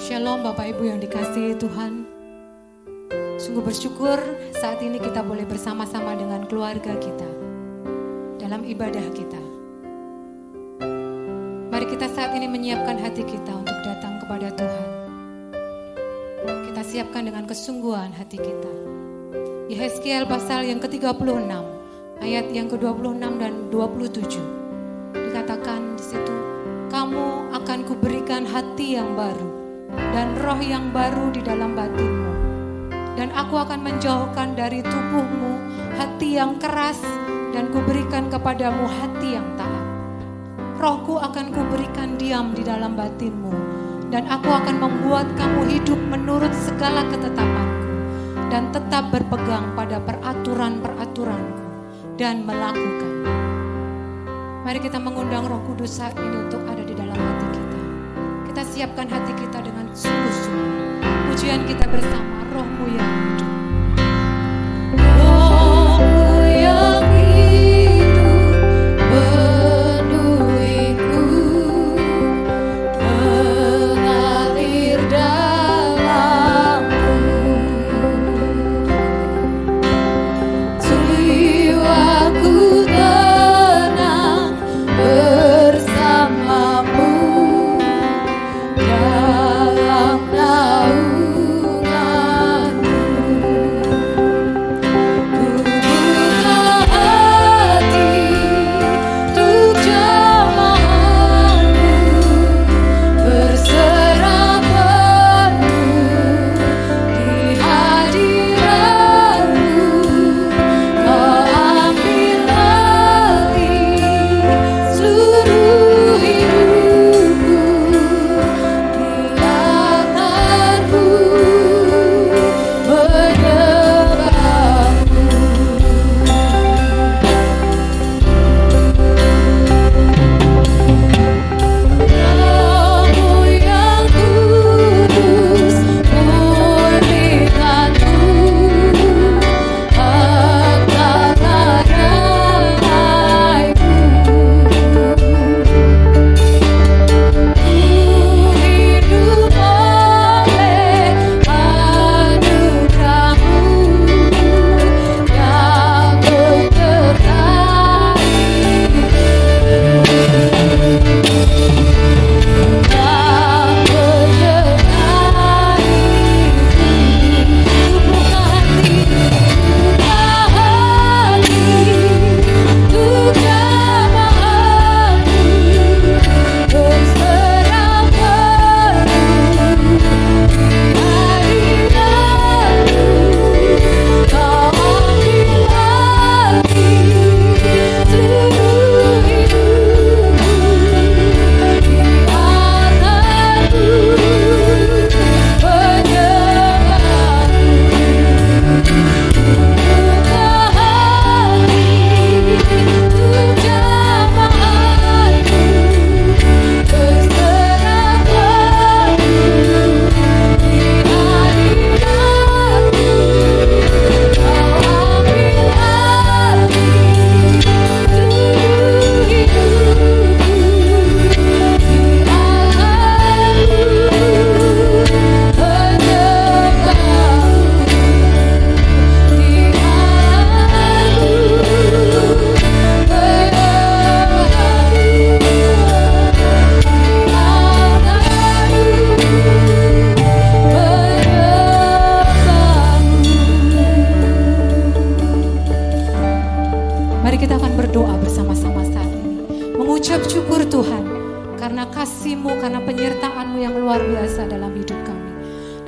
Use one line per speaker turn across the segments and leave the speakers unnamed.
Shalom Bapak Ibu yang dikasihi Tuhan. Sungguh bersyukur saat ini kita boleh bersama-sama dengan keluarga kita dalam ibadah kita. Mari kita saat ini menyiapkan hati kita untuk datang kepada Tuhan. Kita siapkan dengan kesungguhan hati kita. Yehezkiel pasal yang ke-36 ayat yang ke-26 dan 27 dikatakan di situ, kamu akan kuberikan hati yang baru dan roh yang baru di dalam batinmu. Dan aku akan menjauhkan dari tubuhmu hati yang keras dan kuberikan kepadamu hati yang taat. Rohku akan kuberikan diam di dalam batinmu dan aku akan membuat kamu hidup menurut segala ketetapanku dan tetap berpegang pada peraturan-peraturanku dan melakukan. Mari kita mengundang Roh Kudus saat ini untuk ada di dalam hati kita. Kita siapkan hati kita dengan sungguh-sungguh. Pujian kita bersama, Rohmu yang hidup. Rohmu yang hidup penuhiku, mengalir dalamku. Jiwaku tenang bersamamu dalam naunganmu. Ku buka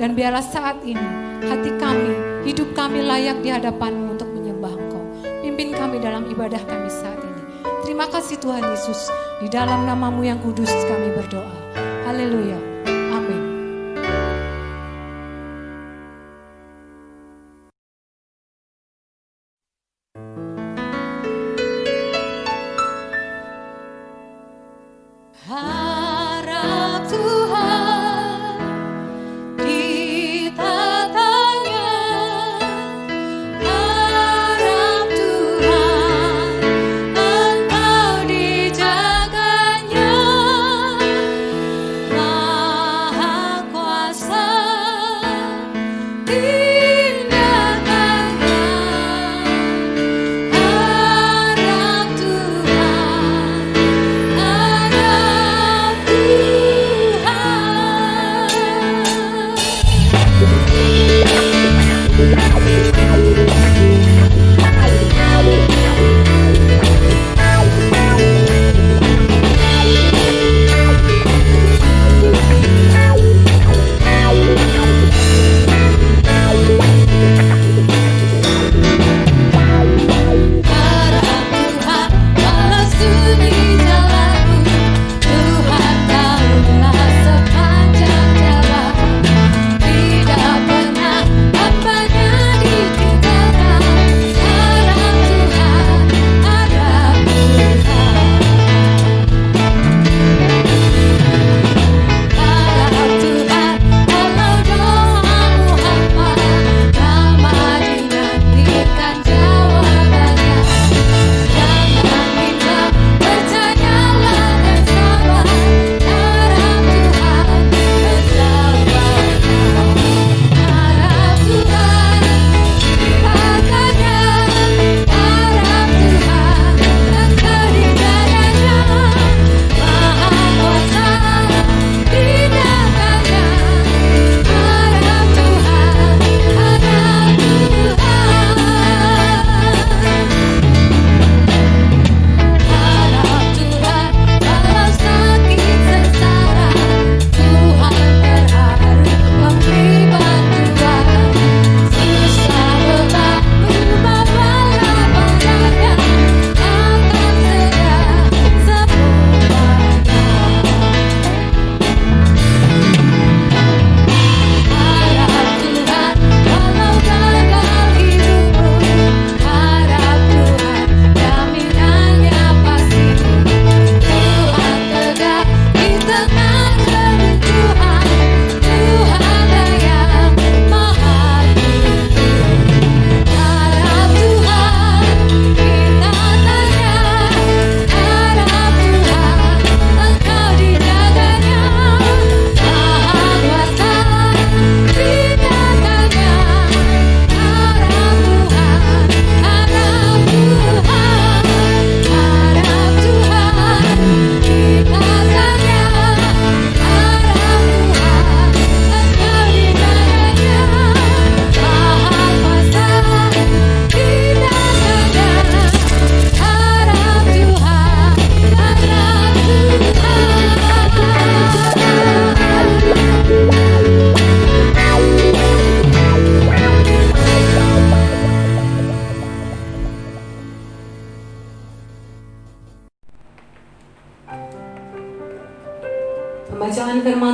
Dan biarlah saat ini hati kami, hidup kami layak di hadapan-Mu untuk menyembah Engkau. Pimpin kami dalam ibadah kami saat ini. Terima kasih Tuhan Yesus, di dalam nama-Mu yang kudus kami berdoa. Haleluya. Amin. Harap Tuhan di tatanya, harap Tuhan Engkau dijaganya.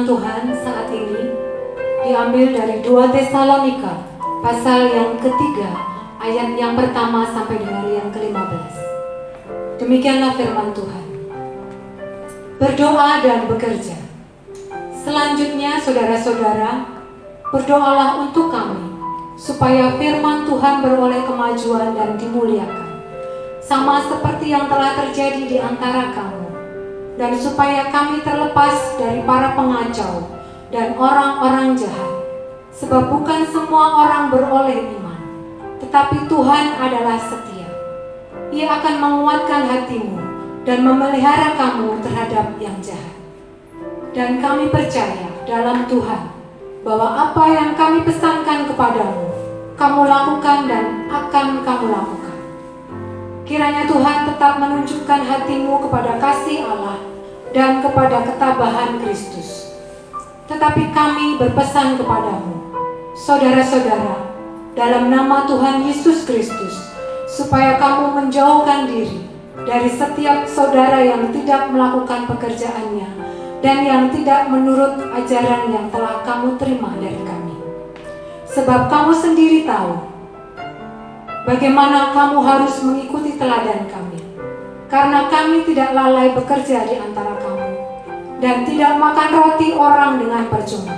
Tuhan saat ini diambil dari 2 Tesalonika pasal yang ketiga ayat yang pertama sampai dengan yang ke-15. Demikianlah firman Tuhan. Berdoa dan bekerja. Selanjutnya saudara-saudara, berdoalah untuk kami supaya firman Tuhan beroleh kemajuan dan dimuliakan, sama seperti yang telah terjadi di antara kamu, dan supaya kami terlepas dari para pengacau dan orang-orang jahat, sebab bukan semua orang beroleh iman, tetapi Tuhan adalah setia. Ia akan menguatkan hatimu dan memelihara kamu terhadap yang jahat. Dan kami percaya dalam Tuhan bahwa apa yang kami pesankan kepadamu, kamu lakukan dan akan kamu lakukan. Kiranya Tuhan tetap menunjukkan hatimu kepada kasih Allah dan kepada ketabahan Kristus. Tetapi kami berpesan kepadamu, saudara-saudara, dalam nama Tuhan Yesus Kristus, supaya kamu menjauhkan diri dari setiap saudara yang tidak melakukan pekerjaannya dan yang tidak menurut ajaran yang telah kamu terima dari kami. Sebab kamu sendiri tahu bagaimana kamu harus mengikuti teladan kami, karena kami tidak lalai bekerja di antara kamu dan tidak makan roti orang dengan percuma,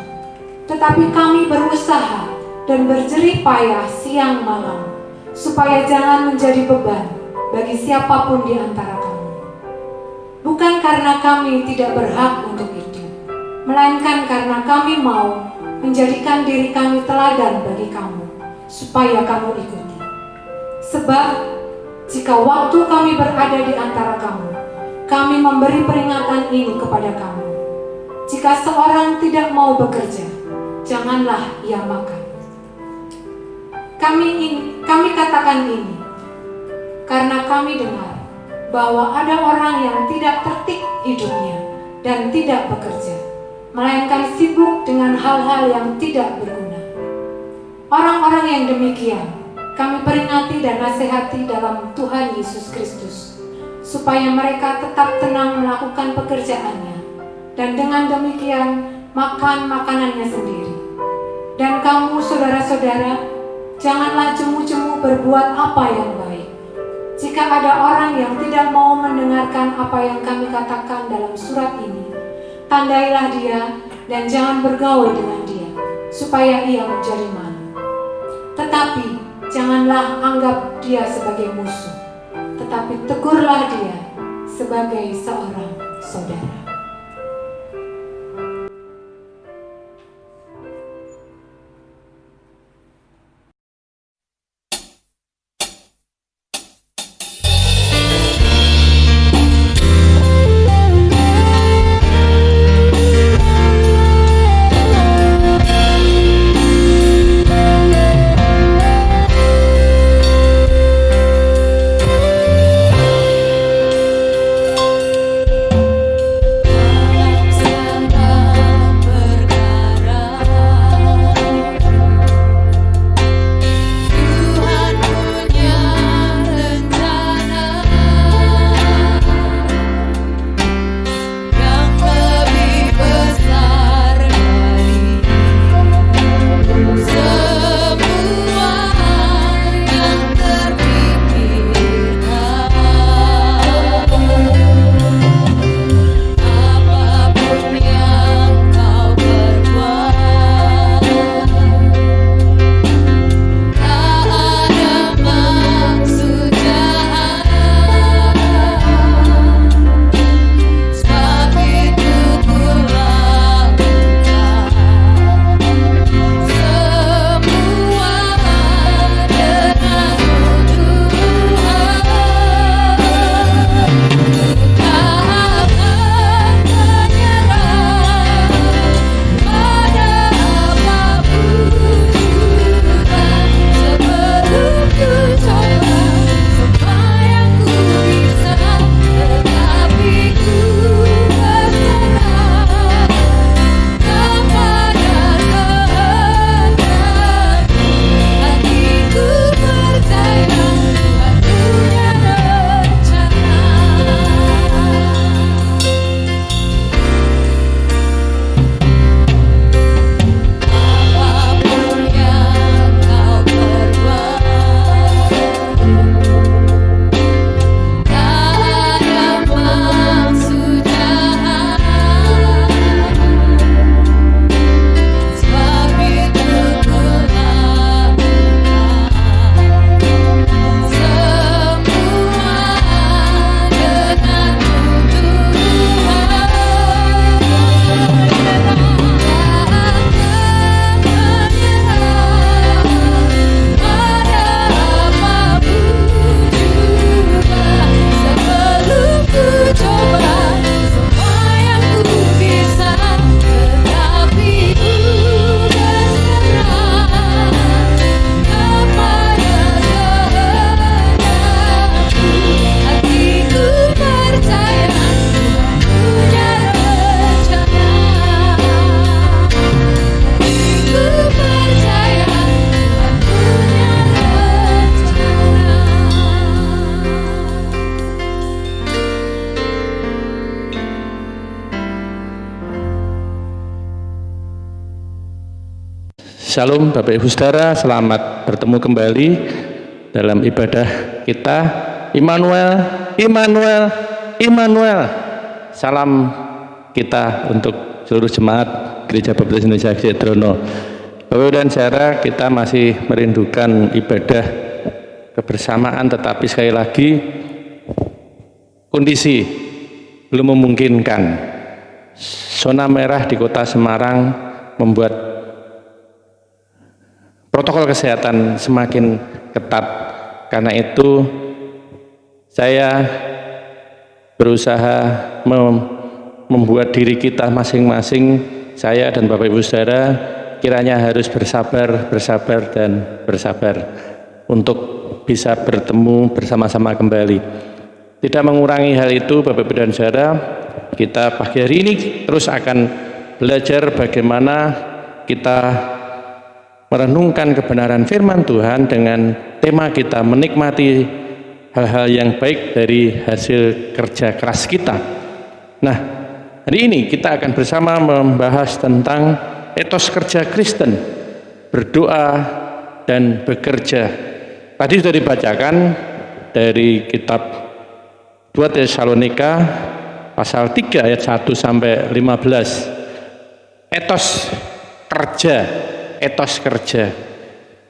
tetapi kami berusaha dan berjerih payah siang malam, supaya jangan menjadi beban bagi siapapun di antara kamu. Bukan karena kami tidak berhak untuk itu, melainkan karena kami mau menjadikan diri kami teladan bagi kamu, supaya kamu ikuti. Sebab jika waktu kami berada di antara kamu, kami memberi peringatan ini kepada kamu. Jika seorang tidak mau bekerja, janganlah ia makan. Kami katakan ini karena kami dengar bahwa ada orang yang tidak tertib hidupnya dan tidak bekerja, melainkan sibuk dengan hal-hal yang tidak berguna. Orang-orang yang demikian kami peringati dan nasihati dalam Tuhan Yesus Kristus, supaya mereka tetap tenang melakukan pekerjaannya, dan dengan demikian makan makanannya sendiri. Dan kamu saudara-saudara, janganlah jemu-jemu berbuat apa yang baik. Jika ada orang yang tidak mau mendengarkan apa yang kami katakan dalam surat ini, tandailah dia dan jangan bergaul dengan dia, supaya ia menjadi malu. Tetapi janganlah anggap dia sebagai musuh, tetapi tegurlah dia sebagai seorang saudara.
Shalom Bapak Ibu Saudara, selamat bertemu kembali dalam ibadah kita. Immanuel, Immanuel, Immanuel. Salam kita untuk seluruh jemaat Gereja Baptis Indonesia Cedrono. Bapak Ibu dan Saudara, kita masih merindukan ibadah kebersamaan, tetapi sekali lagi kondisi belum memungkinkan. Zona merah di Kota Semarang membuat protokol kesehatan semakin ketat. Karena itu saya berusaha membuat diri kita masing-masing, saya dan Bapak Ibu Saudara, kiranya harus bersabar untuk bisa bertemu bersama-sama kembali. Tidak mengurangi hal itu, Bapak Ibu dan Saudara, kita pagi hari ini terus akan belajar bagaimana kita merenungkan kebenaran firman Tuhan dengan tema kita menikmati hal-hal yang baik dari hasil kerja keras kita. Nah, hari ini kita akan bersama membahas tentang etos kerja Kristen, berdoa dan bekerja. Tadi sudah dibacakan dari kitab 2 Tesalonika pasal 3 ayat 1 sampai 15. Etos kerja.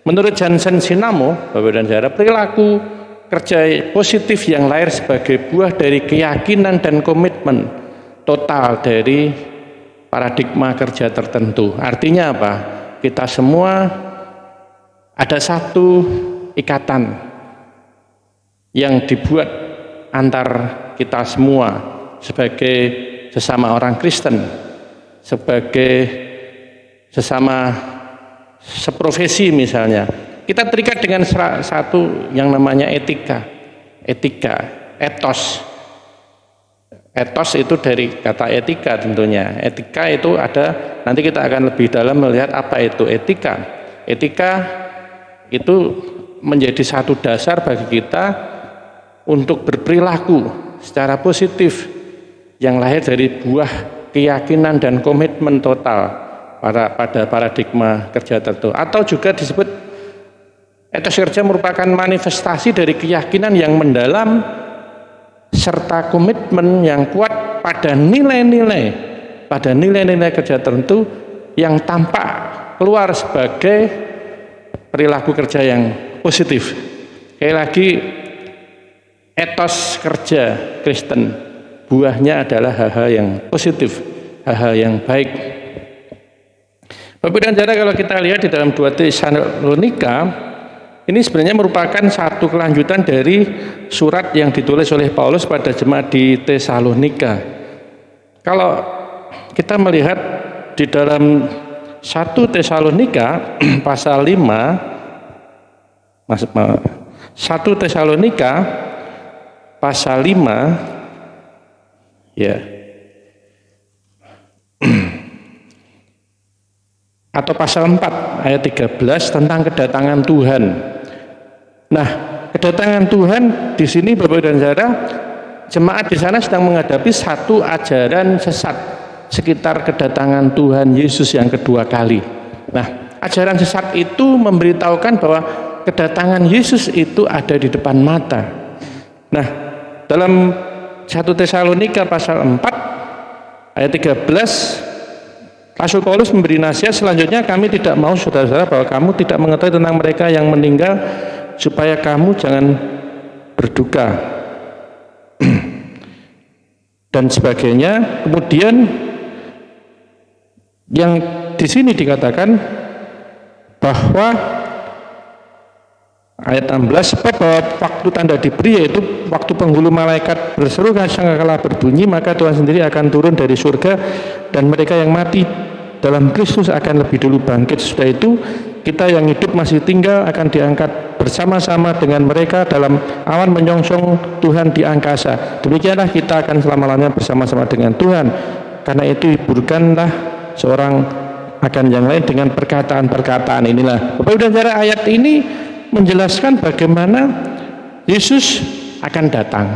Menurut Johnson Sinamo, Bapak dan Saudara, perilaku kerja positif yang lahir sebagai buah dari keyakinan dan komitmen total dari paradigma kerja tertentu. Artinya apa? Kita semua ada satu ikatan yang dibuat antar kita semua sebagai sesama orang Kristen, sebagai sesama seprofesi misalnya. Kita terikat dengan satu yang namanya etika, etos. Etos itu dari kata etika tentunya. Etika itu ada, nanti kita akan lebih dalam melihat apa itu etika. Etika itu menjadi satu dasar bagi kita untuk berperilaku secara positif yang lahir dari buah keyakinan dan komitmen total pada paradigma kerja tertentu. Atau juga disebut etos kerja merupakan manifestasi dari keyakinan yang mendalam serta komitmen yang kuat pada nilai-nilai kerja tertentu yang tampak keluar sebagai perilaku kerja yang positif. Sekali lagi, etos kerja Kristen buahnya adalah hal-hal yang positif, hal-hal yang baik. Bapak dan Saudara, kalau kita lihat di dalam 2 Tesalonika, ini sebenarnya merupakan satu kelanjutan dari surat yang ditulis oleh Paulus pada jemaat di Tesalonika. Kalau kita melihat di dalam 1 Tesalonika pasal 5, 1 Tesalonika pasal 5 ya, atau pasal 4 ayat 13 tentang kedatangan Tuhan. Nah, kedatangan Tuhan di sini Bapak dan Saudara, jemaat di sana sedang menghadapi satu ajaran sesat sekitar kedatangan Tuhan Yesus yang kedua kali. Nah, ajaran sesat itu memberitahukan bahwa kedatangan Yesus itu ada di depan mata. Nah, dalam 1 Tesalonika pasal 4 ayat 13, Rasul Paulus memberi nasihat selanjutnya, kami tidak mau saudara-saudara bahwa kamu tidak mengetahui tentang mereka yang meninggal, supaya kamu jangan berduka dan sebagainya. Kemudian yang di sini dikatakan bahwa ayat 16, sebab bahwa waktu tanda diberi, yaitu waktu penghulu malaikat berseru sangkakala berbunyi, maka Tuhan sendiri akan turun dari surga dan mereka yang mati dalam Kristus akan lebih dulu bangkit. Sesudah itu kita yang hidup masih tinggal akan diangkat bersama-sama dengan mereka dalam awan menyongsong Tuhan di angkasa. Demikianlah kita akan selama-lamanya bersama-sama dengan Tuhan. Karena itu hiburkanlah seorang akan yang lain dengan perkataan-perkataan inilah. Bapak dan Saudara, ayat ini menjelaskan bagaimana Yesus akan datang,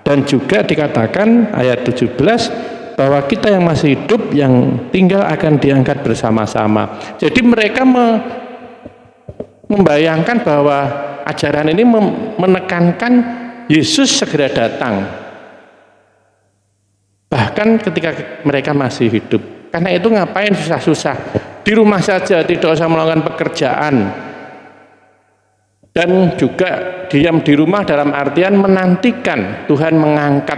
dan juga dikatakan ayat 17 bahwa kita yang masih hidup yang tinggal akan diangkat bersama-sama. Jadi mereka membayangkan bahwa ajaran ini menekankan Yesus segera datang. Bahkan ketika mereka masih hidup. Karena itu ngapain susah-susah? Di rumah saja, tidak usah melakukan pekerjaan. Dan juga diam di rumah dalam artian menantikan Tuhan mengangkat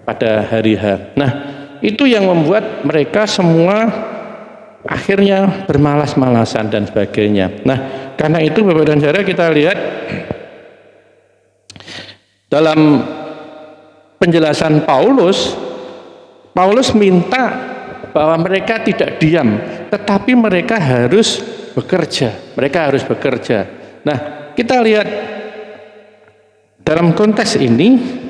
pada hari H. Nah, itu yang membuat mereka semua akhirnya bermalas-malasan dan sebagainya. Nah, karena itu Bapak dan Saudara, kita lihat dalam penjelasan Paulus minta bahwa mereka tidak diam, tetapi mereka harus bekerja. Mereka harus bekerja. Nah, kita lihat dalam konteks ini,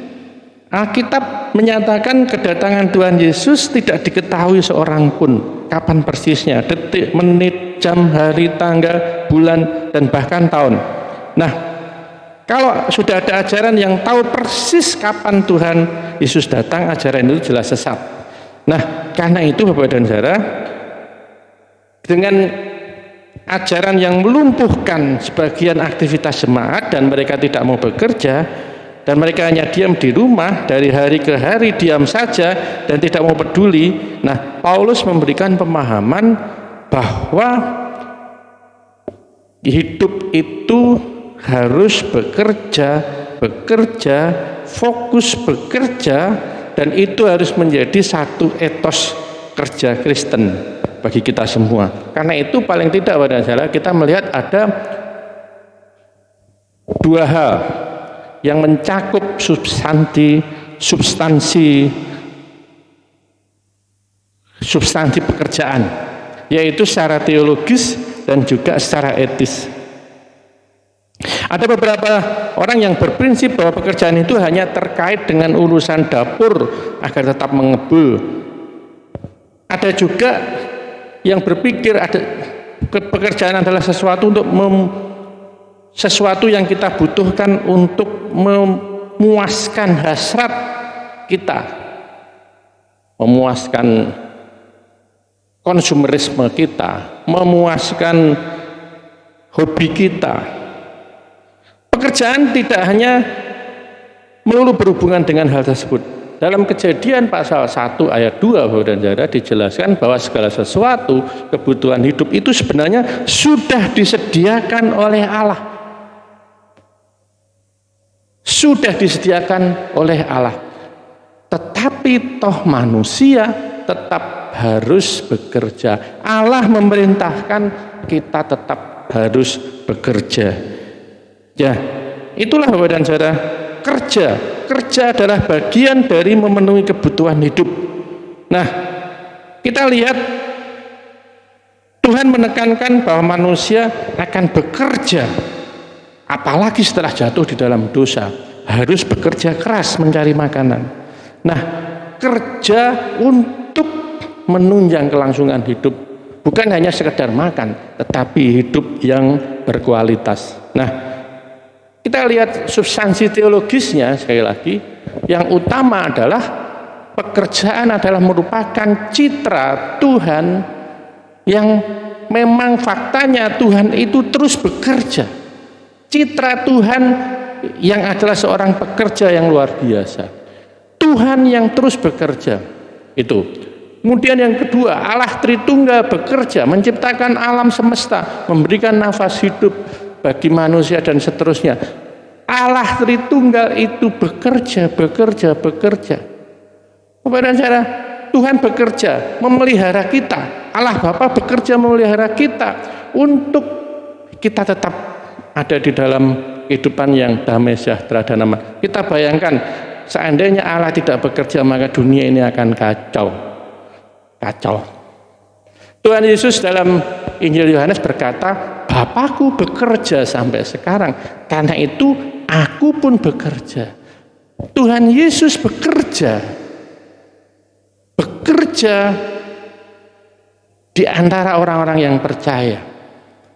Alkitab menyatakan kedatangan Tuhan Yesus tidak diketahui seorang pun kapan persisnya, detik, menit, jam, hari, tanggal, bulan, dan bahkan tahun. Nah, kalau sudah ada ajaran yang tahu persis kapan Tuhan Yesus datang, ajaran itu jelas sesat. Nah, karena itu Bapak dan Saudara, dengan ajaran yang melumpuhkan sebagian aktivitas jemaat dan mereka tidak mau bekerja dan mereka hanya diam di rumah dari hari ke hari, diam saja dan tidak mau peduli. Nah, Paulus memberikan pemahaman bahwa hidup itu harus bekerja, fokus bekerja, dan itu harus menjadi satu etos kerja Kristen bagi kita semua. Karena itu paling tidak pada salah kita melihat ada dua hal yang mencakup substansi pekerjaan, yaitu secara teologis dan juga secara etis. Ada beberapa orang yang berprinsip bahwa pekerjaan itu hanya terkait dengan urusan dapur agar tetap mengebul. Ada juga yang berpikir ada pekerjaan adalah sesuatu yang kita butuhkan untuk memuaskan hasrat kita, memuaskan konsumerisme kita, memuaskan hobi kita. Pekerjaan tidak hanya melulu berhubungan dengan hal tersebut. Dalam Kejadian pasal 1 ayat 2 Bapak dan Saudara dijelaskan bahwa segala sesuatu kebutuhan hidup itu sebenarnya sudah disediakan oleh Allah. Sudah disediakan oleh Allah. Tetapi toh manusia tetap harus bekerja. Allah memerintahkan kita tetap harus bekerja. Ya, itulah Bapak dan Saudara, kerja adalah bagian dari memenuhi kebutuhan hidup. Nah, kita lihat Tuhan menekankan bahwa manusia akan bekerja, apalagi setelah jatuh di dalam dosa, harus bekerja keras mencari makanan. Nah, kerja untuk menunjang kelangsungan hidup, bukan hanya sekedar makan, tetapi hidup yang berkualitas. Nah, kita lihat substansi teologisnya sekali lagi, yang utama adalah pekerjaan adalah merupakan citra Tuhan yang memang faktanya Tuhan itu terus bekerja. Citra Tuhan yang adalah seorang pekerja yang luar biasa. Tuhan yang terus bekerja. Itu. Kemudian yang kedua, Allah Tritunggal bekerja, menciptakan alam semesta, memberikan nafas hidup bagi manusia dan seterusnya. Allah Tritunggal itu bekerja. Bapak dan Saudara, Tuhan bekerja memelihara kita. Allah Bapa bekerja memelihara kita untuk kita tetap ada di dalam kehidupan yang damai, sejahtera, dan aman. Kita bayangkan seandainya Allah tidak bekerja, maka dunia ini akan kacau. Tuhan Yesus dalam Injil Yohanes berkata, Bapakku bekerja sampai sekarang, karena itu aku pun bekerja. Tuhan Yesus bekerja di antara orang-orang yang percaya,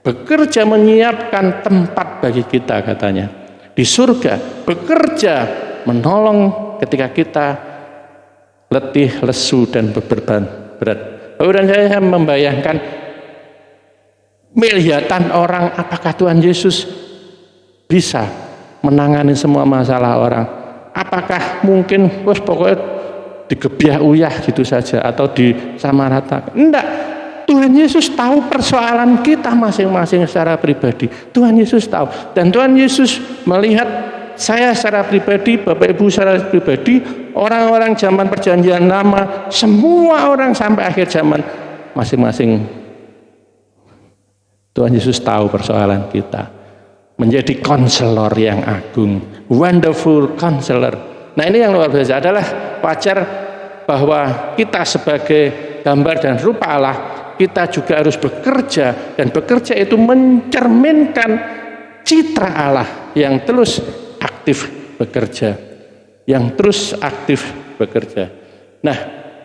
bekerja menyiapkan tempat bagi kita katanya di surga, bekerja menolong ketika kita letih, lesu, dan beban berat. Kemudian saya membayangkan miliatan orang, apakah Tuhan Yesus bisa menangani semua masalah orang? Apakah mungkin pokoknya digebiah uyah gitu saja atau disamaratakan? Enggak. Tuhan Yesus tahu persoalan kita masing-masing secara pribadi. Tuhan Yesus tahu, dan Tuhan Yesus melihat saya secara pribadi, Bapak Ibu secara pribadi, orang-orang zaman perjanjian lama, semua orang sampai akhir zaman masing-masing. Tuhan Yesus tahu persoalan kita. Menjadi konselor yang agung, wonderful counselor. Nah, ini yang luar biasa. Adalah wajar bahwa kita sebagai gambar dan rupa Allah, kita juga harus bekerja, dan bekerja itu mencerminkan citra Allah yang terus aktif bekerja, Nah,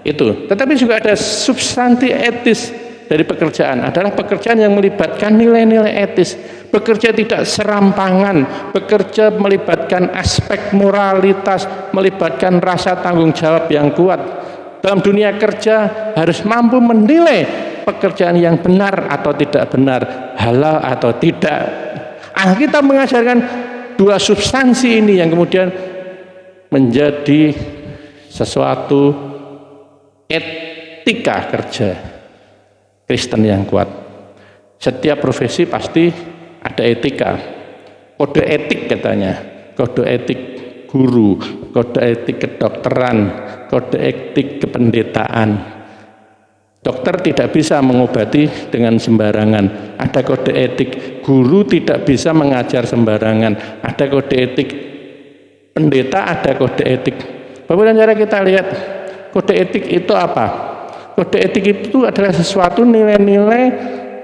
itu. Tetapi juga ada substansi etis dari pekerjaan, adalah pekerjaan yang melibatkan nilai-nilai etis. Bekerja tidak serampangan, bekerja melibatkan aspek moralitas, melibatkan rasa tanggung jawab yang kuat. Dalam dunia kerja harus mampu menilai pekerjaan yang benar atau tidak benar, halal atau tidak. Kita mengajarkan dua substansi ini yang kemudian menjadi sesuatu etika kerja Kristen yang kuat. Setiap profesi pasti ada etika, kode etik katanya, kode etik guru, kode etik kedokteran, kode etik kependetaan. Dokter tidak bisa mengobati dengan sembarangan, ada kode etik. Guru tidak bisa mengajar sembarangan, ada kode etik. Pendeta ada kode etik. Bagaimana cara kita lihat kode etik itu apa? Kode etik itu adalah sesuatu nilai-nilai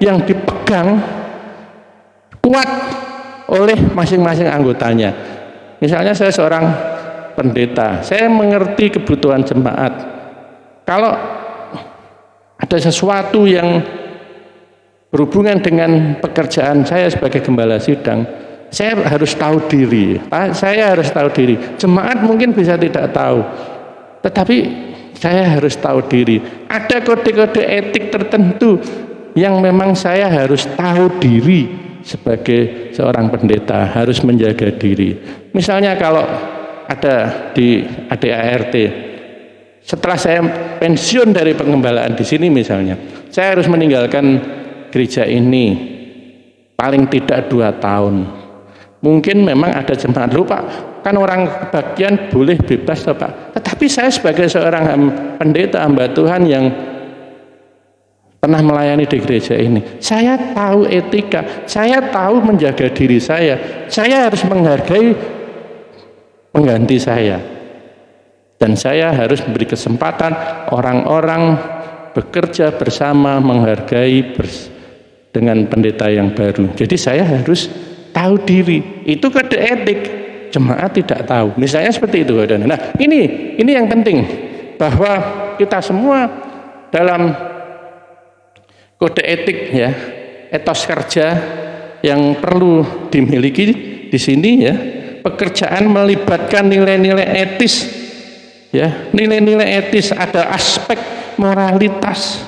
yang dipegang kuat oleh masing-masing anggotanya. Misalnya saya seorang pendeta, saya mengerti kebutuhan jemaat. Kalau ada sesuatu yang berhubungan dengan pekerjaan saya sebagai gembala sidang, saya harus tahu diri. Jemaat mungkin bisa tidak tahu, tetapi saya harus tahu diri. Ada kode-kode etik tertentu yang memang saya harus tahu diri. Sebagai seorang pendeta harus menjaga diri. Misalnya kalau ada di ADART, setelah saya pensiun dari pengembalaan di sini misalnya, saya harus meninggalkan gereja ini paling tidak 2 tahun. Mungkin memang ada jemaat, lupa kan orang bagian boleh bebas Pak. Tetapi saya sebagai seorang pendeta hamba Tuhan yang pernah melayani di gereja ini, saya tahu etika, saya tahu menjaga diri saya harus menghargai pengganti saya, dan saya harus memberi kesempatan orang-orang bekerja bersama, menghargai dengan pendeta yang baru. Jadi saya harus tahu diri, itu kode etik. Jemaat tidak tahu, misalnya seperti itu. Nah, ini yang penting, bahwa kita semua dalam kode etik ya, etos kerja yang perlu dimiliki di sini ya. Pekerjaan melibatkan nilai-nilai etis ya, nilai-nilai etis, ada aspek moralitas,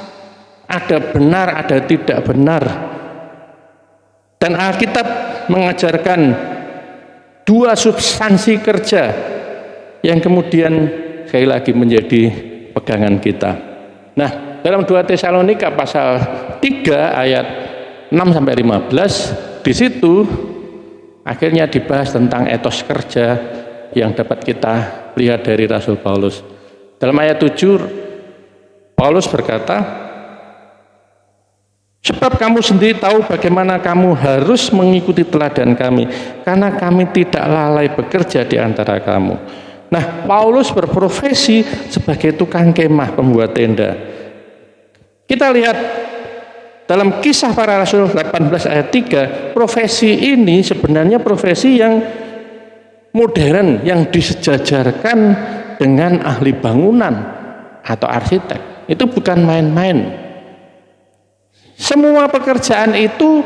ada benar, ada tidak benar. Dan Alkitab mengajarkan dua substansi kerja yang kemudian sekali lagi menjadi pegangan kita. Nah, dalam 2 Tesalonika pasal 3 ayat 6 sampai 15, di situ akhirnya dibahas tentang etos kerja yang dapat kita lihat dari Rasul Paulus. Dalam ayat 7 Paulus berkata, sebab kamu sendiri tahu bagaimana kamu harus mengikuti teladan kami, karena kami tidak lalai bekerja di antara kamu. Nah, Paulus berprofesi sebagai tukang kemah, pembuat tenda. Kita lihat dalam Kisah Para Rasul 18 ayat 3, profesi ini sebenarnya profesi yang modern, yang disejajarkan dengan ahli bangunan atau arsitek. Itu bukan main-main. Semua pekerjaan itu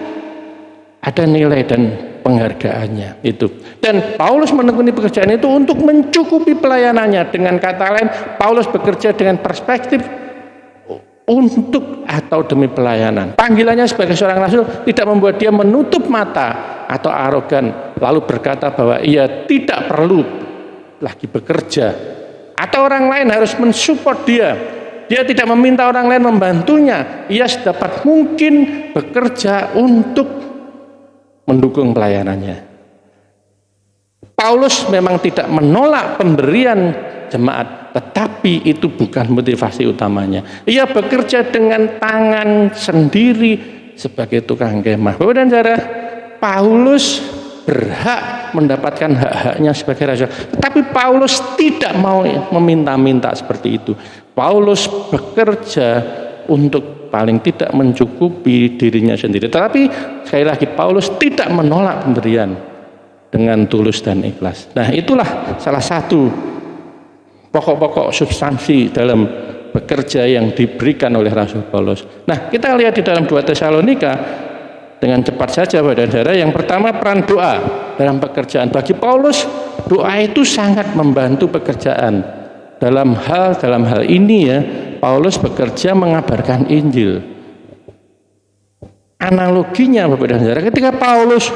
ada nilai dan penghargaannya itu. Dan Paulus menekuni pekerjaan itu untuk mencukupi pelayanannya. Dengan kata lain, Paulus bekerja dengan perspektif untuk atau demi pelayanan. Panggilannya sebagai seorang rasul tidak membuat dia menutup mata atau arogan lalu berkata bahwa ia tidak perlu lagi bekerja atau orang lain harus mensupport dia. Dia tidak meminta orang lain membantunya. Ia sedapat mungkin bekerja untuk mendukung pelayanannya. Paulus memang tidak menolak pemberian jemaat, tetapi itu bukan motivasi utamanya. Ia bekerja dengan tangan sendiri sebagai tukang kemah. Bapak dan saudara, Paulus berhak mendapatkan hak-haknya sebagai rasul, tetapi Paulus tidak mau meminta-minta seperti itu. Paulus bekerja untuk paling tidak mencukupi dirinya sendiri. Tetapi sekali lagi Paulus tidak menolak pemberian dengan tulus dan ikhlas. Nah, itulah salah satu pokok-pokok substansi dalam bekerja yang diberikan oleh Rasul Paulus. Nah, kita lihat di dalam 2 Tesalonika dengan cepat saja, Bapak dan Saudara. Yang pertama, peran doa dalam pekerjaan. Bagi Paulus, doa itu sangat membantu pekerjaan. Dalam hal ini ya, Paulus bekerja mengabarkan Injil. Analoginya, Bapak dan Saudara, ketika Paulus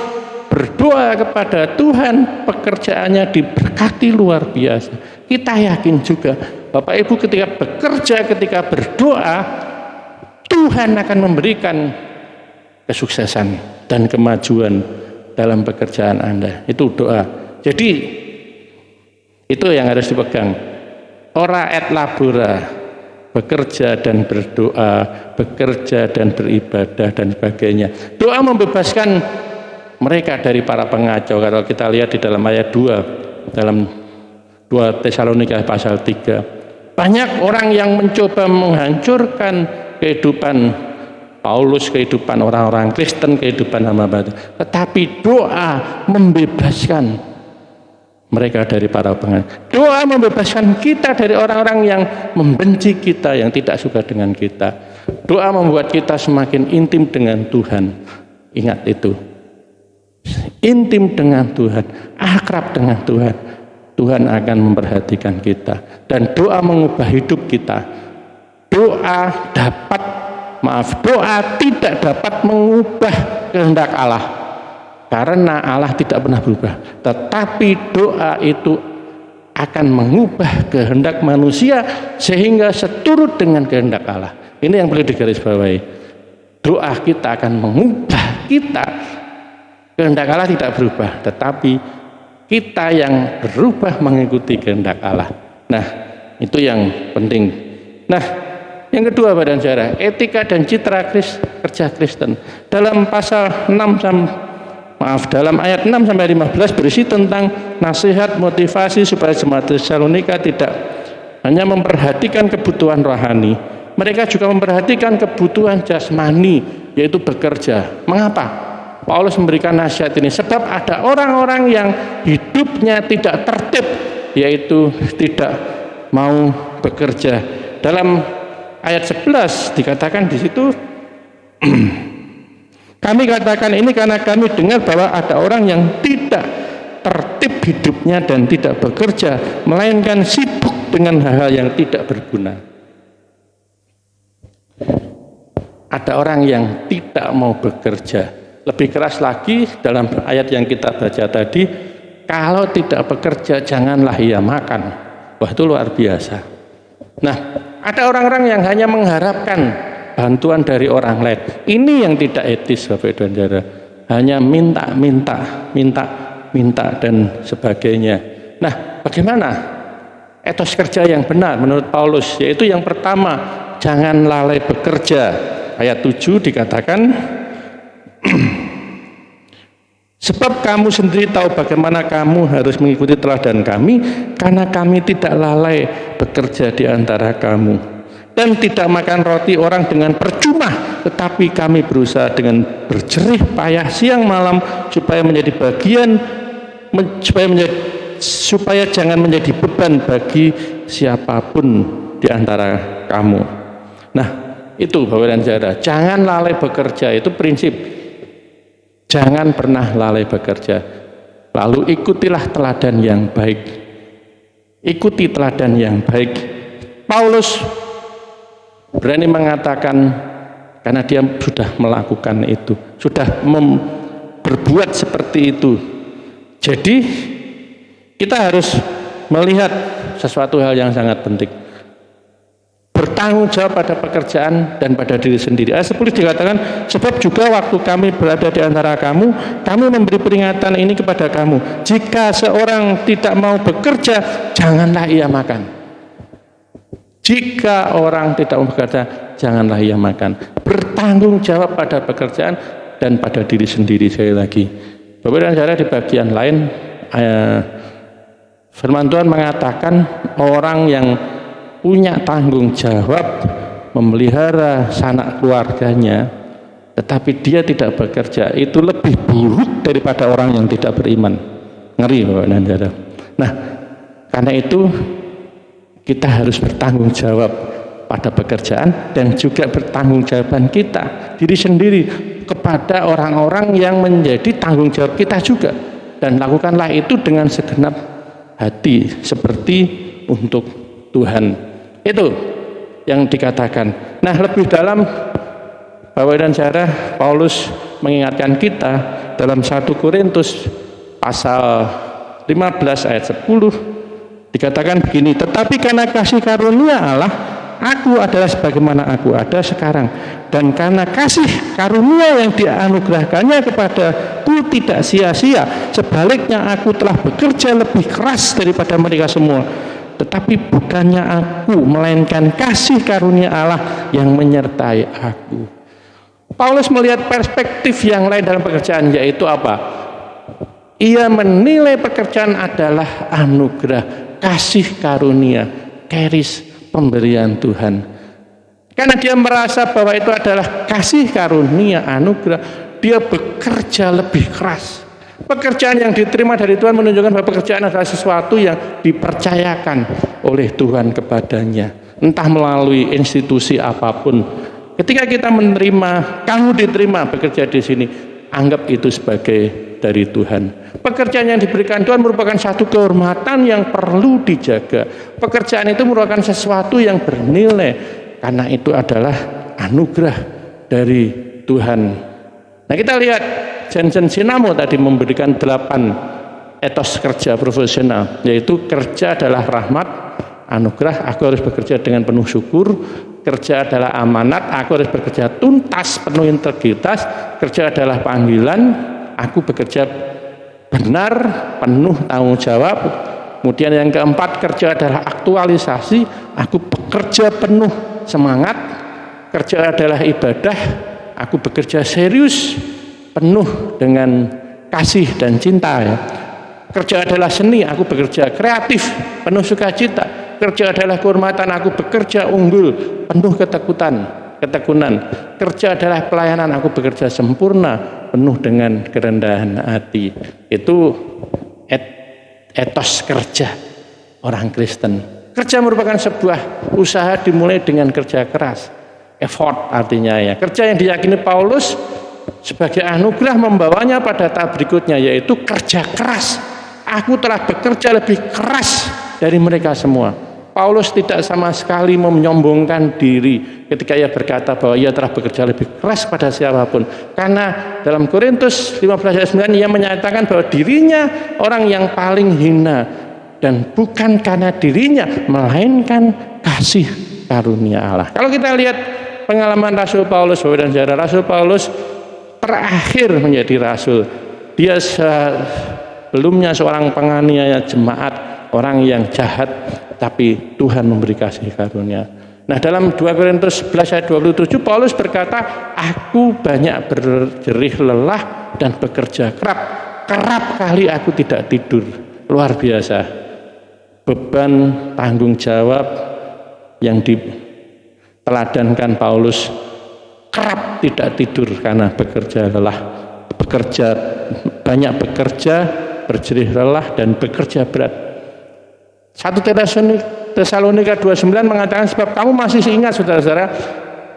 berdoa kepada Tuhan, pekerjaannya diberkati luar biasa. Kita yakin juga, Bapak Ibu, ketika bekerja, ketika berdoa, Tuhan akan memberikan kesuksesan dan kemajuan dalam pekerjaan Anda. Itu doa. Jadi itu yang harus dipegang. Ora et labora, bekerja dan berdoa, bekerja dan beribadah dan sebagainya. Doa membebaskan mereka dari para pengacau. Kalau kita lihat di dalam ayat 2 dalam 2 Tesalonika pasal 3, banyak orang yang mencoba menghancurkan kehidupan Paulus, kehidupan orang-orang Kristen, kehidupan hamba Tuhan. Tetapi doa membebaskan mereka dari para pengacau. Doa membebaskan kita dari orang-orang yang membenci kita, yang tidak suka dengan kita. Doa membuat kita semakin intim dengan Tuhan. Ingat itu. Intim dengan Tuhan, akrab dengan Tuhan. Tuhan akan memperhatikan kita. Dan doa mengubah hidup kita. Doa tidak dapat mengubah kehendak Allah. Karena Allah tidak pernah berubah. Tetapi doa itu akan mengubah kehendak manusia sehingga seturut dengan kehendak Allah. Ini yang perlu digarisbawahi. Doa kita akan mengubah kita. Kehendak Allah tidak berubah, tetapi kita yang berubah mengikuti kehendak Allah. Nah, itu yang penting. Nah, yang kedua, Bapak dan Saudara, etika dan citra kerja Kristen. Dalam pasal 6 dalam ayat 6 sampai 15 berisi tentang nasihat motivasi supaya jemaat Tesalonika tidak hanya memperhatikan kebutuhan rohani, mereka juga memperhatikan kebutuhan jasmani, yaitu bekerja. Mengapa Paulus memberikan nasihat ini? Sebab ada orang-orang yang hidupnya tidak tertib, yaitu tidak mau bekerja. Dalam ayat 11 dikatakan di situ, kami katakan ini karena kami dengar bahwa ada orang yang tidak tertib hidupnya dan tidak bekerja, melainkan sibuk dengan hal-hal yang tidak berguna. Ada orang yang tidak mau bekerja. Lebih keras lagi dalam ayat yang kita baca tadi, kalau tidak bekerja janganlah ia makan. Wah, itu luar biasa. Nah, ada orang-orang yang hanya mengharapkan bantuan dari orang lain. Ini yang tidak etis, Bapak dan Saudara. Hanya minta dan sebagainya. Nah, bagaimana etos kerja yang benar menurut Paulus? Yaitu yang pertama, jangan lalai bekerja. Ayat 7 dikatakan, sebab kamu sendiri tahu bagaimana kamu harus mengikuti teladan kami, karena kami tidak lalai bekerja di antara kamu. Dan tidak makan roti orang dengan percuma, tetapi kami berusaha dengan berjerih payah siang malam supaya menjadi bagian, supaya jangan menjadi beban bagi siapapun di antara kamu. Nah, itu Bapak dan Saudara, jangan lalai bekerja, itu prinsip. Jangan pernah lalai bekerja. Lalu ikutilah teladan yang baik. Ikuti teladan yang baik. Paulus berani mengatakan karena dia sudah melakukan itu, sudah berbuat seperti itu. Jadi kita harus melihat sesuatu hal yang sangat penting. Bertanggung jawab pada pekerjaan dan pada diri sendiri. Ayat 10 dikatakan, sebab juga waktu kami berada di antara kamu, kami memberi peringatan ini kepada kamu. Jika seorang tidak mau bekerja, janganlah ia makan. Jika orang tidak mau bekerja, janganlah ia makan. Bertanggung jawab pada pekerjaan dan pada diri sendiri. Sekali lagi, Bapak dan Saudara, di bagian lain firman Tuhan mengatakan orang yang punya tanggung jawab memelihara sanak keluarganya tetapi dia tidak bekerja, itu lebih buruk daripada orang yang tidak beriman. Ngeri, Bapak dan Saudara. Nah, karena itu kita harus bertanggung jawab pada pekerjaan dan juga bertanggung jawaban kita diri sendiri kepada orang-orang yang menjadi tanggung jawab kita juga, dan lakukanlah itu dengan segenap hati seperti untuk Tuhan. Itu yang dikatakan. Nah, lebih dalam, Bapak dan Saudara, Paulus mengingatkan kita dalam 1 Korintus pasal 15 ayat 10 dikatakan begini, tetapi karena kasih karunia Allah, aku adalah sebagaimana aku ada sekarang, dan karena kasih karunia yang dianugerahkannya kepadaku tidak sia-sia, sebaliknya aku telah bekerja lebih keras daripada mereka semua. Tetapi bukannya aku, melainkan kasih karunia Allah yang menyertai aku. Paulus melihat perspektif yang lain dalam pekerjaan, yaitu apa? Ia menilai pekerjaan adalah anugerah, kasih karunia, charis, pemberian Tuhan. Karena dia merasa bahwa itu adalah kasih karunia, anugerah, dia bekerja lebih keras. Pekerjaan yang diterima dari Tuhan menunjukkan bahwa pekerjaan adalah sesuatu yang dipercayakan oleh Tuhan kepadanya, entah melalui institusi apapun. Ketika kita menerima, kamu diterima bekerja di sini, anggap itu sebagai dari Tuhan. Pekerjaan yang diberikan Tuhan merupakan satu kehormatan yang perlu dijaga. Pekerjaan itu merupakan sesuatu yang bernilai, karena itu adalah anugerah dari Tuhan. Nah, kita lihat Jensen Sinamo tadi memberikan 8 etos kerja profesional, yaitu kerja adalah rahmat, anugerah, aku harus bekerja dengan penuh syukur. Kerja adalah amanat, aku harus bekerja tuntas, penuh integritas. Kerja adalah panggilan, aku bekerja benar, penuh tanggung jawab. Kemudian yang keempat, kerja adalah aktualisasi, aku bekerja penuh semangat. Kerja adalah ibadah, aku bekerja serius, penuh dengan kasih dan cinta, ya. Kerja adalah seni, aku bekerja kreatif, penuh sukacita. Kerja adalah kehormatan, aku bekerja unggul, penuh ketekunan. Kerja adalah pelayanan, aku bekerja sempurna, penuh dengan kerendahan hati. Itu etos kerja orang Kristen. Kerja merupakan sebuah usaha dimulai dengan kerja keras, effort artinya, ya. Kerja yang diyakini Paulus sebagai anugerah membawanya pada tahap berikutnya, yaitu kerja keras. Aku telah bekerja lebih keras dari mereka semua. Paulus tidak sama sekali menyombongkan diri ketika ia berkata bahwa ia telah bekerja lebih keras pada siapapun. Karena dalam Korintus 15 ayat 9 ia menyatakan bahwa dirinya orang yang paling hina, dan bukan karena dirinya, melainkan kasih karunia Allah. Kalau kita lihat pengalaman Rasul Paulus, Bapak dan Saudara, Rasul Paulus terakhir menjadi rasul. Dia sebelumnya seorang penganiaya jemaat, orang yang jahat, tapi Tuhan memberi kasih karunia. Nah, dalam 2 Korintus 11 ayat 27 Paulus berkata, aku banyak berjerih lelah dan bekerja kerap kali aku tidak tidur. Luar biasa beban tanggung jawab yang diteladankan Paulus. Kerap tidak tidur karena bekerja lelah, banyak bekerja, berjerih lelah dan bekerja berat. 1 Tesalonika 2:9 mengatakan, sebab kamu masih ingat, saudara-saudara,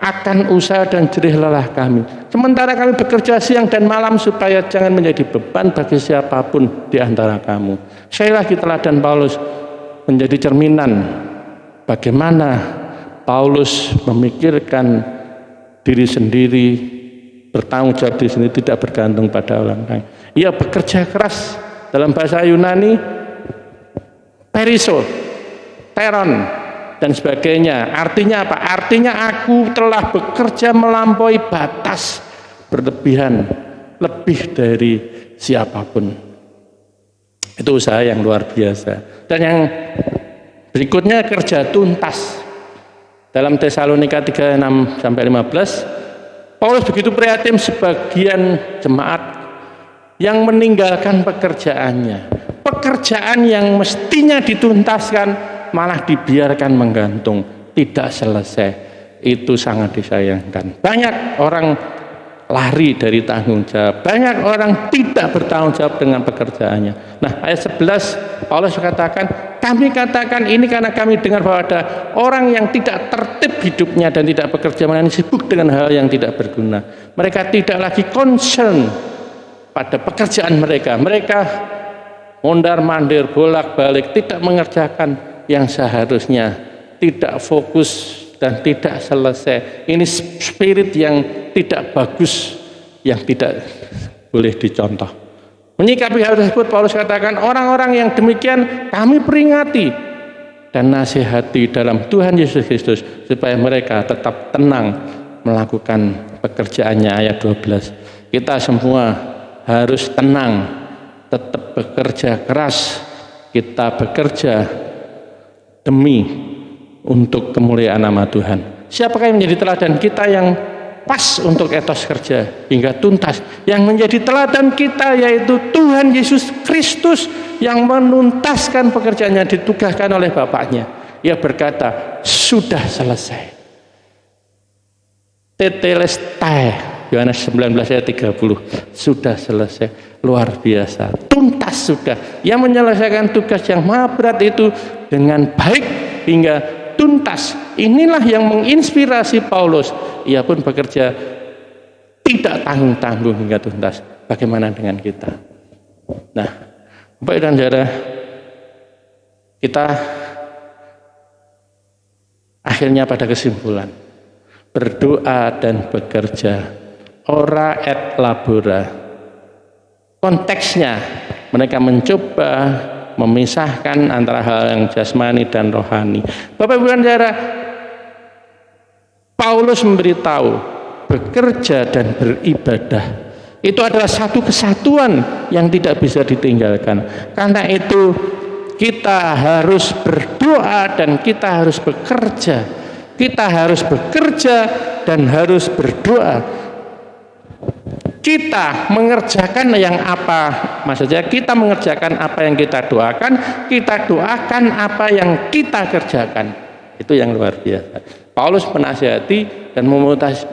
akan usaha dan jerih lelah kami. Sementara kami bekerja siang dan malam supaya jangan menjadi beban bagi siapapun di antara kamu. Sekali lagi teladan Paulus menjadi cerminan bagaimana Paulus memikirkan diri sendiri, bertanggung jawab diri sendiri, tidak bergantung pada orang lain. Ia bekerja keras, dalam bahasa Yunani periso, teron, dan sebagainya. Artinya apa? Artinya aku telah bekerja melampaui batas, berlebihan, lebih dari siapapun. Itu usaha yang luar biasa. Dan yang berikutnya kerja tuntas. Dalam Tesalonika 3:6-15, Paulus begitu prihatin sebagian jemaat yang meninggalkan pekerjaannya. Pekerjaan yang mestinya dituntaskan malah dibiarkan menggantung, tidak selesai. Itu sangat disayangkan. Banyak orang lari dari tanggung jawab, banyak orang tidak bertanggung jawab dengan pekerjaannya. Nah, ayat 11 Paulus katakan, kami katakan ini karena kami dengar bahwa ada orang yang tidak tertib hidupnya dan tidak bekerja, melainkan sibuk dengan hal yang tidak berguna. Mereka tidak lagi concern pada pekerjaan mereka. Mereka mondar-mandir, bolak-balik, tidak mengerjakan yang seharusnya, tidak fokus dan tidak selesai. Ini spirit yang tidak bagus, yang tidak boleh dicontoh. Menyikapi hal tersebut, Paulus katakan, orang-orang yang demikian kami peringati dan nasihati dalam Tuhan Yesus Kristus supaya mereka tetap tenang melakukan pekerjaannya. Ayat 12, kita semua harus tenang, tetap bekerja keras. Kita bekerja demi untuk kemuliaan nama Tuhan. Siapakah yang menjadi teladan kita yang pas untuk etos kerja hingga tuntas? Yang menjadi teladan kita yaitu Tuhan Yesus Kristus yang menuntaskan pekerjaannya, ditugaskan oleh Bapaknya. Ia berkata, sudah selesai. Tetelestai, Yohanes 19 ayat 30, sudah selesai. Luar biasa, tuntas sudah. Ia menyelesaikan tugas yang maha berat itu dengan baik hingga tuntas. Inilah yang menginspirasi Paulus. Ia pun bekerja tidak tanggung-tanggung hingga tuntas. Bagaimana dengan kita? Nah, Bapak dan Saudara, kita akhirnya pada kesimpulan, berdoa dan bekerja, ora et labora. Konteksnya mereka mencoba memisahkan antara hal yang jasmani dan rohani. Bapak Ibu dan Saudara, Paulus memberitahu bekerja dan beribadah itu adalah satu kesatuan yang tidak bisa ditinggalkan. Karena itu kita harus berdoa dan kita harus bekerja. Kita harus bekerja dan harus berdoa. Kita mengerjakan yang apa? Maksudnya kita mengerjakan apa yang kita doakan apa yang kita kerjakan. Itu yang luar biasa. Paulus menasihati dan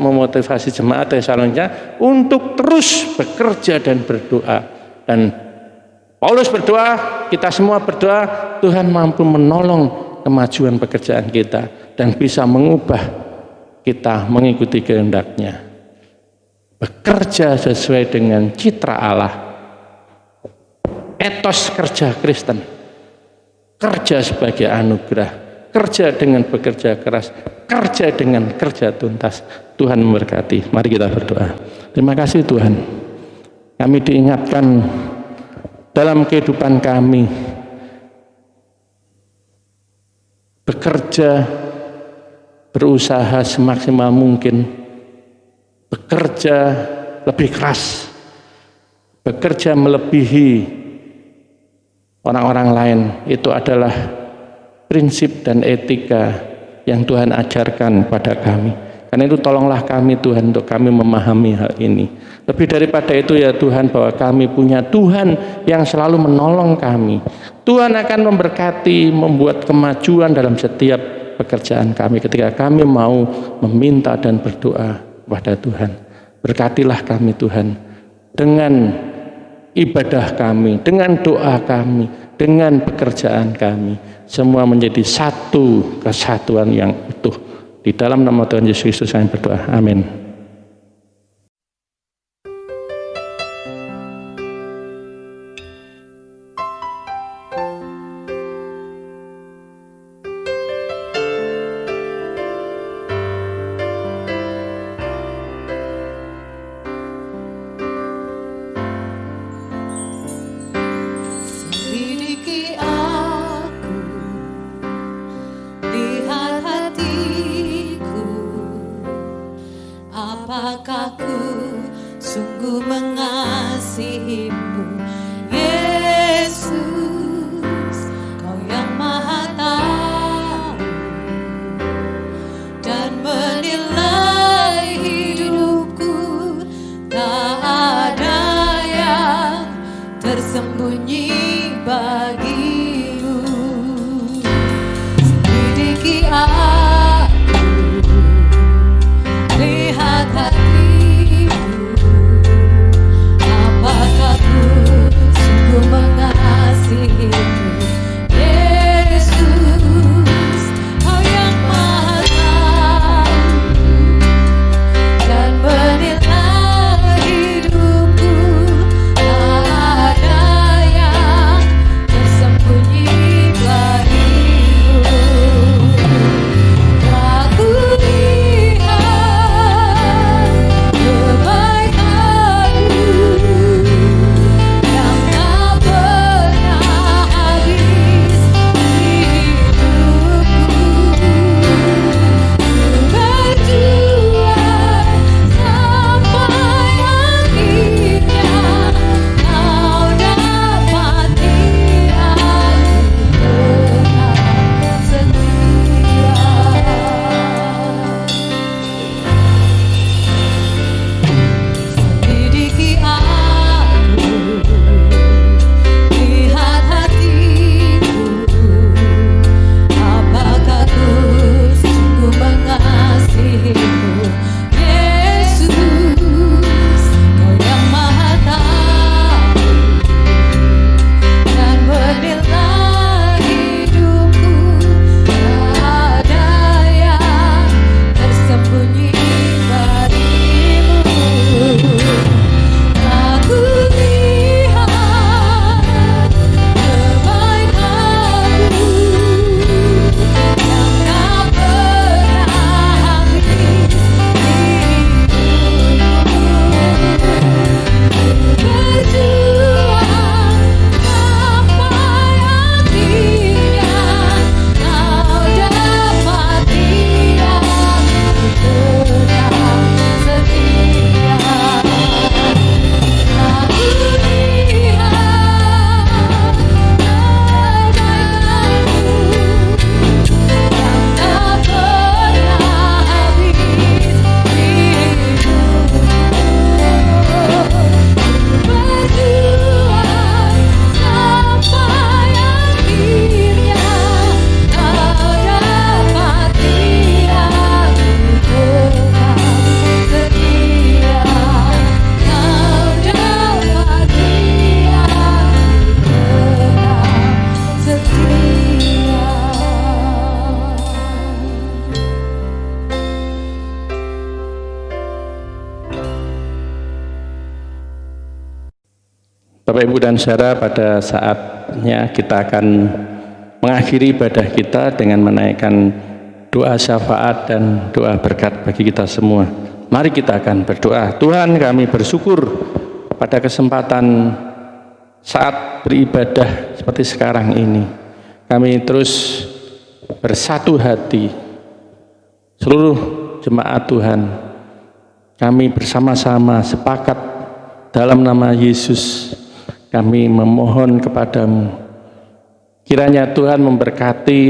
memotivasi jemaat Tesalonika untuk terus bekerja dan berdoa. Dan Paulus berdoa, kita semua berdoa, Tuhan mampu menolong kemajuan pekerjaan kita dan bisa mengubah kita mengikuti kehendak-Nya. Bekerja sesuai dengan citra Allah, etos kerja Kristen, kerja sebagai anugerah, kerja dengan bekerja keras, kerja dengan kerja tuntas. Tuhan memberkati. Mari kita berdoa. Terima kasih Tuhan, kami diingatkan dalam kehidupan kami bekerja, berusaha semaksimal mungkin, bekerja lebih keras, bekerja melebihi orang-orang lain. Itu adalah prinsip dan etika yang Tuhan ajarkan pada kami. Karena itu tolonglah kami Tuhan untuk kami memahami hal ini. Lebih daripada itu ya Tuhan, bahwa kami punya Tuhan yang selalu menolong kami. Tuhan akan memberkati, membuat kemajuan dalam setiap pekerjaan kami ketika kami mau meminta dan berdoa kepada Tuhan. Berkatilah kami Tuhan dengan ibadah kami, dengan doa kami, dengan pekerjaan kami, semua menjadi satu kesatuan yang utuh di Di dalam nama Tuhan Yesus Kristus kami berdoa. Amin.
Selidiki aku, lihat hatiku, apakah ku sungguh mengasihimu, Yesus, Kau yang Maha Tahu dan menilai hidupku, tak ada yang tersembunyi bagimu. Selidiki aku, lihat hatiku, apakah ku sungguh mengasihimu, Yesus, Kau yang Maha Tahu dan menilai hidupku, tak ada yang tersembunyi bagimu. Aku lihat kebaikan-Mu yang tak pernah habis di hidupku. Ku berjuang sampai akhirnya Kau dapati aku tetap setia. Selidiki aku, lihat hatiku, apakah ku sungguh mengasihimu, Yesus, Kau yang Maha Tahu dan menilai hidupku, tak ada yang tersembunyi bagimu. Aku lihat kebaikan-Mu yang tak pernah habis di hidupku. Berjuang sampai akhirnya Kau dapati aku tetap setia. Aku lihat kebaikan-Mu yang tak pernah habis di hidupku. Berjuang sampai akhirnya Kau dapati aku tetap setia. Kau dapati aku tetap setia.
Bapak, Ibu, dan Saudara, pada saatnya kita akan mengakhiri ibadah kita dengan menaikkan doa syafaat dan doa berkat bagi kita semua. Mari kita akan berdoa. Tuhan, kami bersyukur pada kesempatan saat beribadah seperti sekarang ini. Kami terus bersatu hati, seluruh jemaat Tuhan. Kami bersama-sama sepakat dalam nama Yesus. Kami memohon kepadamu, kiranya Tuhan memberkati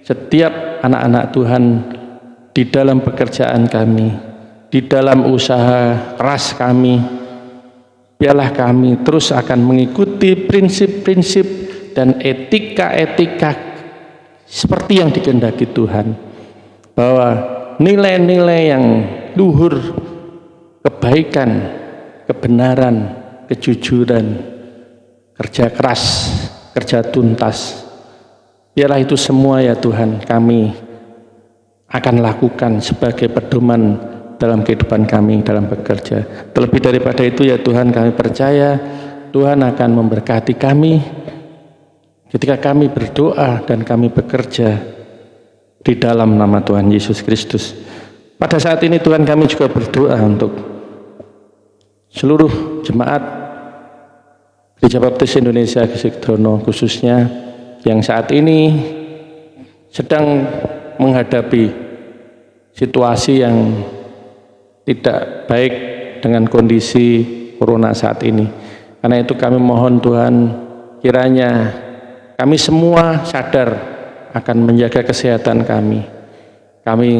setiap anak-anak Tuhan di dalam pekerjaan kami, di dalam usaha keras kami. Biarlah kami terus akan mengikuti prinsip-prinsip dan etika-etika seperti yang dikehendaki Tuhan, bahwa nilai-nilai yang luhur, kebaikan, kebenaran, kejujuran, kerja keras, kerja tuntas, biarlah itu semua ya Tuhan kami akan lakukan sebagai pedoman dalam kehidupan kami dalam bekerja. Terlebih daripada itu ya Tuhan, kami percaya Tuhan akan memberkati kami ketika kami berdoa dan kami bekerja di dalam nama Tuhan Yesus Kristus. Pada saat ini Tuhan, kami juga berdoa untuk seluruh jemaat Gereja Baptis Indonesia Gesikdono khususnya yang saat ini sedang menghadapi situasi yang tidak baik dengan kondisi corona saat ini. Karena itu kami mohon Tuhan, kiranya kami semua sadar akan menjaga kesehatan kami. Kami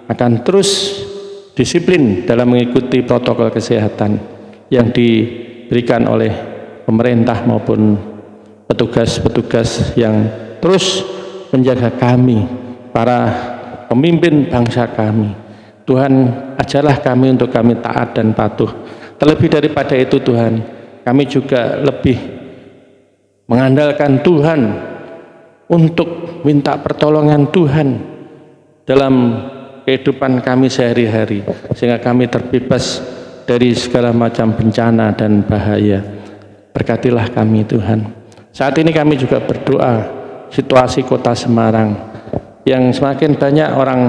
akan terus disiplin dalam mengikuti protokol kesehatan yang diberikan oleh pemerintah maupun petugas-petugas yang terus menjaga kami, para pemimpin bangsa kami. Tuhan, ajarlah kami untuk kami taat dan patuh. Terlebih daripada itu Tuhan, kami juga lebih mengandalkan Tuhan untuk minta pertolongan Tuhan dalam kehidupan kami sehari-hari, sehingga kami terbebas dari segala macam bencana dan bahaya. Berkatilah kami Tuhan. Saat ini kami juga berdoa situasi kota Semarang yang semakin banyak orang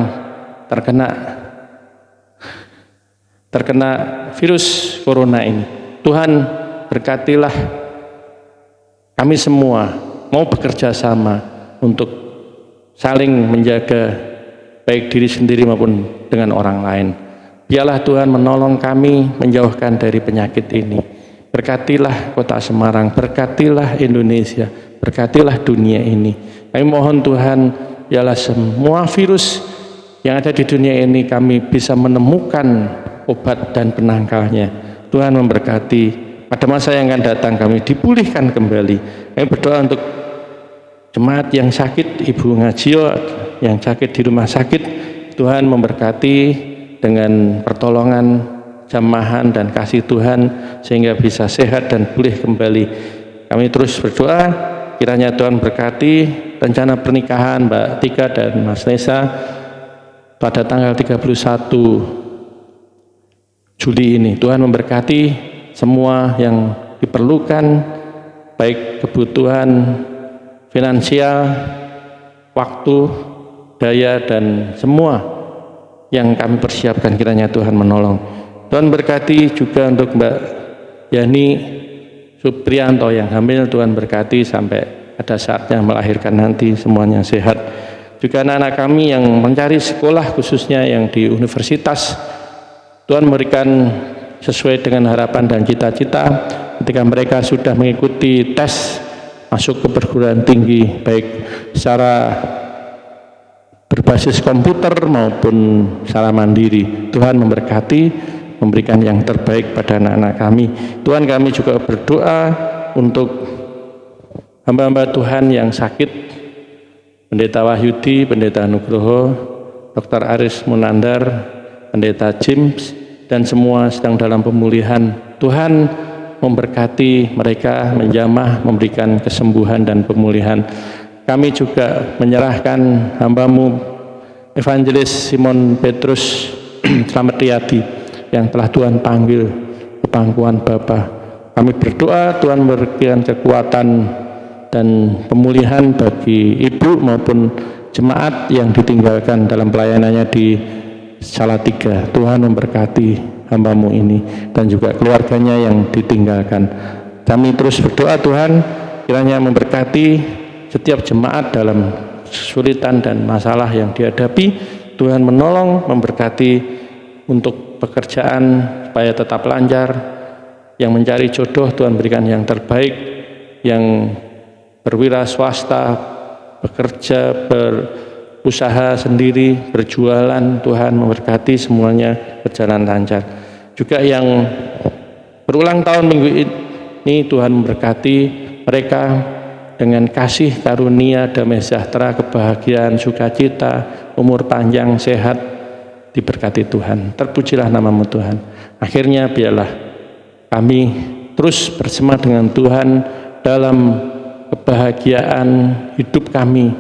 terkena virus corona ini. Tuhan, berkatilah kami semua mau bekerja sama untuk saling menjaga baik diri sendiri maupun dengan orang lain. Biarlah Tuhan menolong kami menjauhkan dari penyakit ini. Berkatilah kota Semarang, berkatilah Indonesia, berkatilah dunia ini. Kami mohon Tuhan, biarlah semua virus yang ada di dunia ini kami bisa menemukan obat dan penangkalnya. Tuhan memberkati, pada masa yang akan datang kami dipulihkan kembali. Kami berdoa untuk jemaat yang sakit, Ibu Ngajio yang sakit di rumah sakit. Tuhan memberkati dengan pertolongan, jamahan dan kasih Tuhan sehingga bisa sehat dan pulih kembali. Kami terus berdoa kiranya Tuhan berkati rencana pernikahan Mbak Tika dan Mas Nesa pada tanggal 31 Juli ini. Tuhan memberkati semua yang diperlukan, baik kebutuhan finansial, waktu, daya, dan semua yang kami persiapkan, kiranya Tuhan menolong. Tuhan berkati juga untuk Mbak Yani Supriyanto yang hamil. Tuhan berkati sampai ada saatnya melahirkan nanti semuanya sehat. Juga anak-anak kami yang mencari sekolah khususnya yang di universitas, Tuhan memberikan sesuai dengan harapan dan cita-cita ketika mereka sudah mengikuti tes masuk ke perguruan tinggi, baik secara berbasis komputer maupun secara mandiri. Tuhan memberkati, memberikan yang terbaik pada anak-anak kami. Tuhan, kami juga berdoa untuk hamba-hamba Tuhan yang sakit, Pendeta Wahyudi, Pendeta Nugroho, Dr. Aris Munandar, Pendeta James, dan semua sedang dalam pemulihan. Tuhan memberkati mereka, menjamah, memberikan kesembuhan dan pemulihan. Kami juga menyerahkan hamba-Mu Evangelis Simon Petrus Slamet Riyadi yang telah Tuhan panggil ke pangkuan Bapa. Kami berdoa Tuhan memberikan kekuatan dan pemulihan bagi ibu maupun jemaat yang ditinggalkan dalam pelayanannya di Salatiga. Tuhan memberkati hamba-Mu ini dan juga keluarganya yang ditinggalkan. Kami terus berdoa Tuhan kiranya memberkati setiap jemaat dalam kesulitan dan masalah yang dihadapi. Tuhan menolong, memberkati untuk pekerjaan supaya tetap lancar. Yang mencari jodoh Tuhan berikan yang terbaik. Yang berwira swasta, bekerja, berusaha sendiri, berjualan, Tuhan memberkati semuanya berjalan lancar. Juga yang berulang tahun minggu ini Tuhan memberkati mereka dengan kasih karunia, damai sejahtera, kebahagiaan, sukacita, umur panjang, sehat, diberkati Tuhan. Terpujilah nama-Mu Tuhan. Akhirnya biarlah kami terus bersama dengan Tuhan dalam kebahagiaan hidup kami,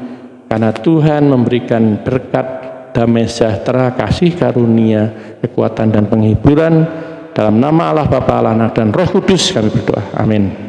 karena Tuhan memberikan berkat damai sejahtera, kasih karunia, kekuatan dan penghiburan. Dalam nama Allah Bapa, Anak dan Roh Kudus kami berdoa. Amin.